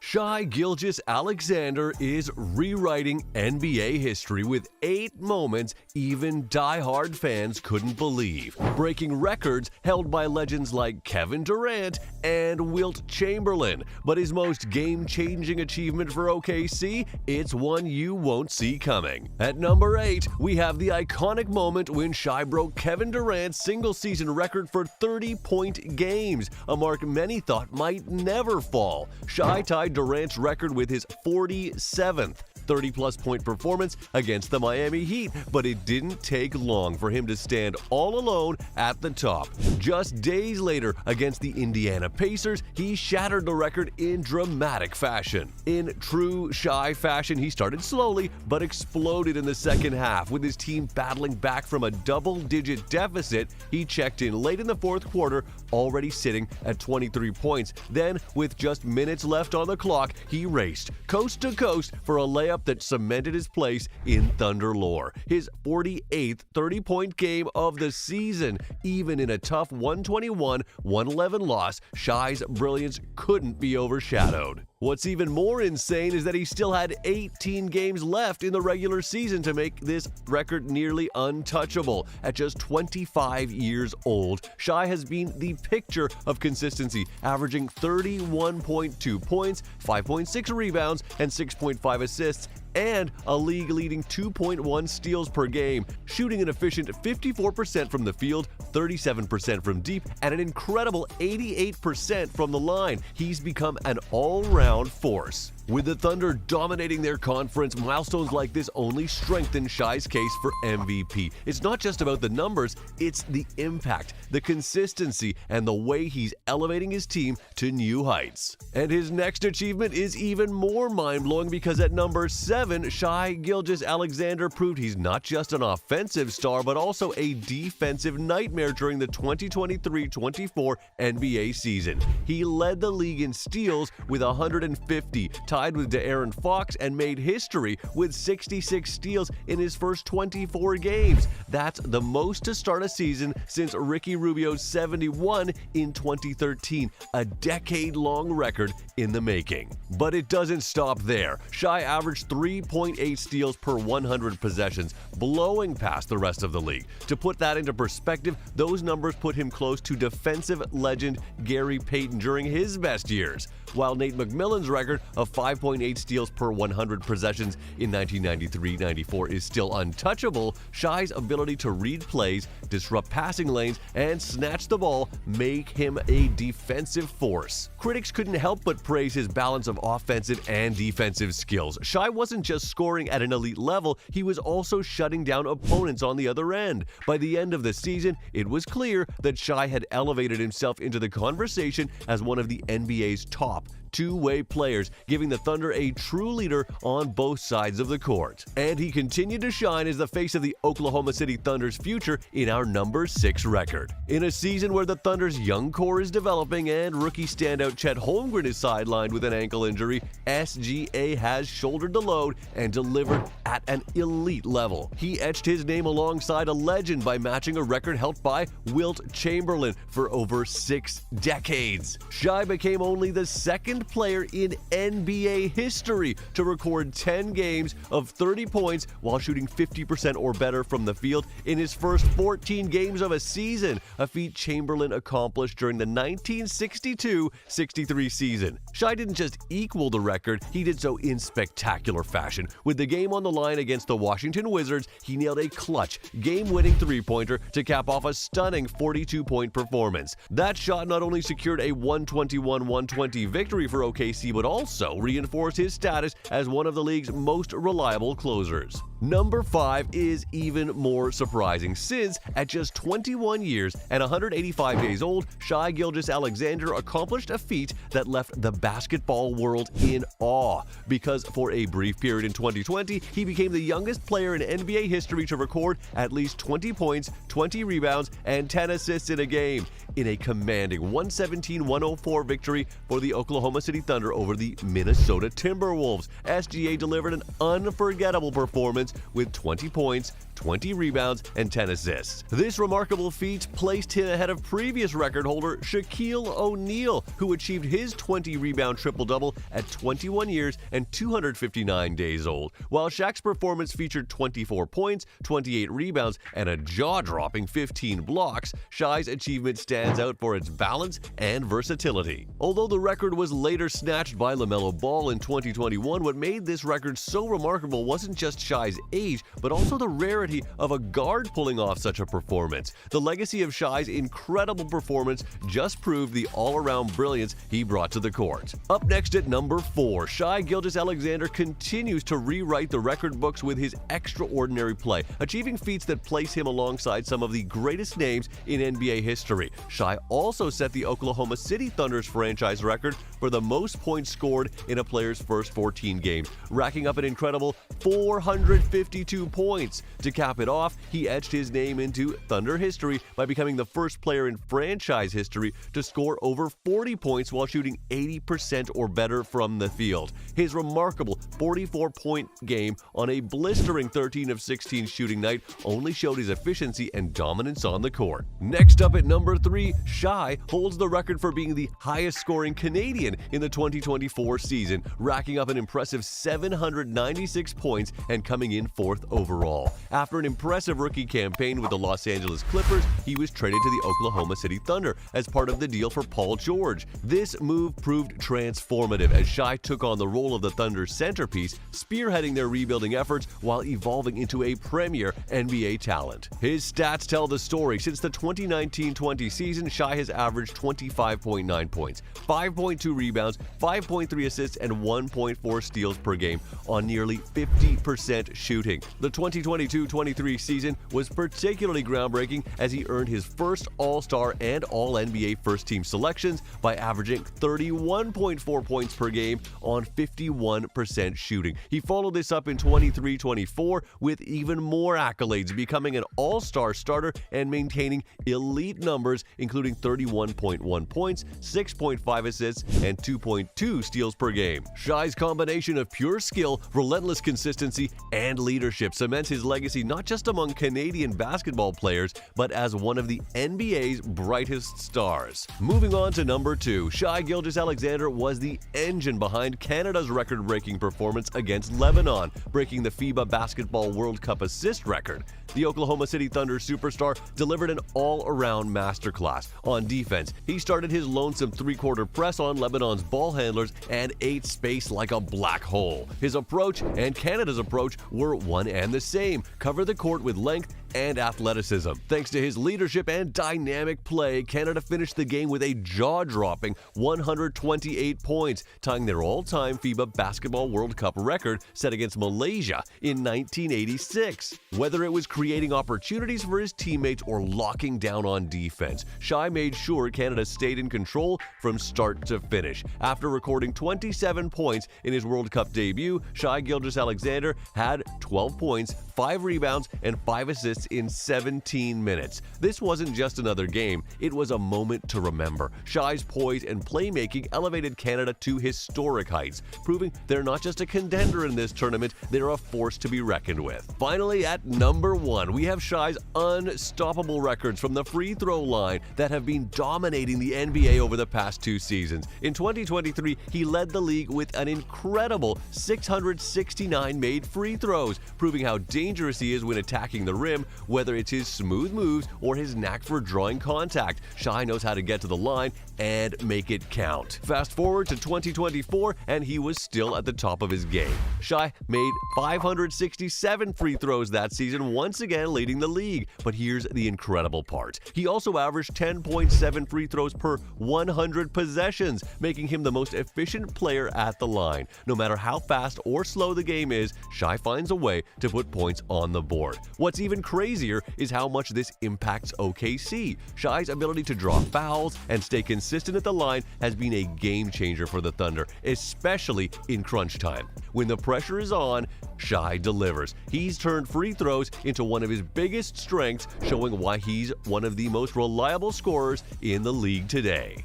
Shai Gilgeous-Alexander is rewriting NBA history with 8 moments even diehard fans couldn't believe, breaking records held by legends like Kevin Durant and Wilt Chamberlain. But his most game-changing achievement for OKC, it's one you won't see coming. At number 8, we have the iconic moment when Shai broke Kevin Durant's single-season record for 30-point games, a mark many thought might never fall. Shai tied Durant's record with his 47th 30-plus point performance against the Miami Heat, but it didn't take long for him to stand all alone at the top. Just days later, against the Indiana Pacers, he shattered the record in dramatic fashion. In true Shai fashion, he started slowly, but exploded in the second half. With his team battling back from a double-digit deficit, he checked in late in the fourth quarter, already sitting at 23 points. Then, with just minutes left on the clock, he raced coast to coast for a layup that cemented his place in Thunder lore. His 48th 30-point game of the season. Even in a tough 121-111 loss, Shai's brilliance couldn't be overshadowed. What's even more insane is that he still had 18 games left in the regular season to make this record nearly untouchable. At just 25 years old, Shai has been the picture of consistency, averaging 31.2 points, 5.6 rebounds, and 6.5 assists, and a league-leading 2.1 steals per game, shooting an efficient 54% from the field, 37% from deep, and an incredible 88% from the line. He's become an all-round force. With the Thunder dominating their conference, milestones like this only strengthen Shai's case for MVP. It's not just about the numbers, it's the impact, the consistency, and the way he's elevating his team to new heights. And his next achievement is even more mind-blowing because at number 7, Shai Gilgeous-Alexander proved he's not just an offensive star, but also a defensive nightmare during the 2023-24 NBA season. He led the league in steals with 150, tied with De'Aaron Fox, and made history with 66 steals in his first 24 games. That's the most to start a season since Ricky Rubio's 71 in 2013, a decade-long record in the making. But it doesn't stop there. Shai averaged 3.8 steals per 100 possessions, blowing past the rest of the league. To put that into perspective, those numbers put him close to defensive legend Gary Payton during his best years. While Nate McMillan's record of 5.8 steals per 100 possessions in 1993-94 is still untouchable, Shai's ability to read plays, disrupt passing lanes, and snatch the ball make him a defensive force. Critics couldn't help but praise his balance of offensive and defensive skills. Shai wasn't just scoring at an elite level, he was also shutting down opponents on the other end. By the end of the season, it was clear that Shai had elevated himself into the conversation as one of the NBA's top two-way players, giving the Thunder a true leader on both sides of the court. And he continued to shine as the face of the Oklahoma City Thunder's future in our number 6 record. In a season where the Thunder's young core is developing and rookie standout Chet Holmgren is sidelined with an ankle injury, SGA has shouldered the load and delivered at an elite level. He etched his name alongside a legend by matching a record held by Wilt Chamberlain for over 6 decades. Shai became only the second player in NBA history to record 10 games of 30 points while shooting 50% or better from the field in his first 14 games of a season, a feat Chamberlain accomplished during the 1962-63 season. Shai didn't just equal the record, he did so in spectacular fashion. With the game on the line against the Washington Wizards, he nailed a clutch, game-winning three-pointer to cap off a stunning 42-point performance. That shot not only secured a 121-120 victory for OKC, but also reinforced his status as one of the league's most reliable closers. Number 5 is even more surprising since, at just 21 years and 185 days old, Shai Gilgeous-Alexander accomplished a feat that left the basketball world in awe. Because for a brief period in 2020, he became the youngest player in NBA history to record at least 20 points, 20 rebounds, and 10 assists in a game, in a commanding 117-104 victory for the Oklahoma City Thunder over the Minnesota Timberwolves. SGA delivered an unforgettable performance with 20 points, 20 rebounds, and 10 assists. This remarkable feat placed him ahead of previous record holder Shaquille O'Neal, who achieved his 20-rebound triple-double at 21 years and 259 days old. While Shaq's performance featured 24 points, 28 rebounds, and a jaw-dropping 15 blocks, Shai's achievement stands out for its balance and versatility. Although the record was later snatched by LaMelo Ball in 2021, what made this record so remarkable wasn't just Shai's age, but also the rarity of a guard pulling off such a performance. The legacy of Shai's incredible performance just proved the all-around brilliance he brought to the court. Up next at number 4, Shai Gilgeous-Alexander continues to rewrite the record books with his extraordinary play, achieving feats that place him alongside some of the greatest names in NBA history. Shai also set the Oklahoma City Thunder's franchise record for the most points scored in a player's first 14 games, racking up an incredible 452 points. To cap it off, he etched his name into Thunder history by becoming the first player in franchise history to score over 40 points while shooting 80% or better from the field. His remarkable 44-point game on a blistering 13 of 16 shooting night only showed his efficiency and dominance on the court. Next up at number 3, Shai holds the record for being the highest-scoring Canadian in the 2024 season, racking up an impressive 796 points and coming in 4th overall. After an impressive rookie campaign with the Los Angeles Clippers, he was traded to the Oklahoma City Thunder as part of the deal for Paul George. This move proved transformative as Shai took on the role of the Thunder's centerpiece, spearheading their rebuilding efforts while evolving into a premier NBA talent. His stats tell the story. Since the 2019-20 season, Shai has averaged 25.9 points, 5.2 rebounds, 5.3 assists, and 1.4 steals per game on nearly 50% shooting. The 2022-23 season was particularly groundbreaking as he earned his first All-Star and All-NBA first-team selections by averaging 31.4 points per game on 51% shooting. He followed this up in 23-24 with even more accolades, becoming an All-Star starter and maintaining elite numbers, including 31.1 points, 6.5 assists, and 2.2 steals per game. Shai's combination of pure skill, relentless consistency, and leadership cements his legacy not just among Canadian basketball players, but as one of the NBA's brightest stars. Moving on to number 2, Shai Gilgeous-Alexander was the engine behind Canada's record-breaking performance against Lebanon, breaking the FIBA Basketball World Cup assist record. The Oklahoma City Thunder superstar delivered an all-around masterclass. On defense, he started his lonesome three-quarter press on Lebanon's ball handlers and ate space like a black hole. His approach and Canada's approach were one and the same: cover the court with length and athleticism. Thanks to his leadership and dynamic play, Canada finished the game with a jaw-dropping 128 points, tying their all-time FIBA Basketball World Cup record set against Malaysia in 1986. Whether it was creating opportunities for his teammates or locking down on defense, Shai made sure Canada stayed in control from start to finish. After recording 27 points in his World Cup debut, Shai Gilgeous-Alexander had 12 points, 5 rebounds, and 5 assists in 17 minutes. This wasn't just another game, it was a moment to remember. Shai's poise and playmaking elevated Canada to historic heights, proving they're not just a contender in this tournament, they're a force to be reckoned with. Finally, at number 1, we have Shai's unstoppable records from the free throw line that have been dominating the NBA over the past 2 seasons. In 2023, he led the league with an incredible 669 made free throws, proving how dangerous he is when attacking the rim. Whether it's his smooth moves or his knack for drawing contact, Shai knows how to get to the line and make it count. Fast forward to 2024, and he was still at the top of his game. Shai made 567 free throws that season, once again leading the league. But here's the incredible part. He also averaged 10.7 free throws per 100 possessions, making him the most efficient player at the line. No matter how fast or slow the game is, Shai finds a way to put points on the board. What's even crazier is how much this impacts OKC. Shai's ability to draw fouls and stay consistent at the line has been a game changer for the Thunder, especially in crunch time. When the pressure is on, Shai delivers. He's turned free throws into one of his biggest strengths, showing why he's one of the most reliable scorers in the league today.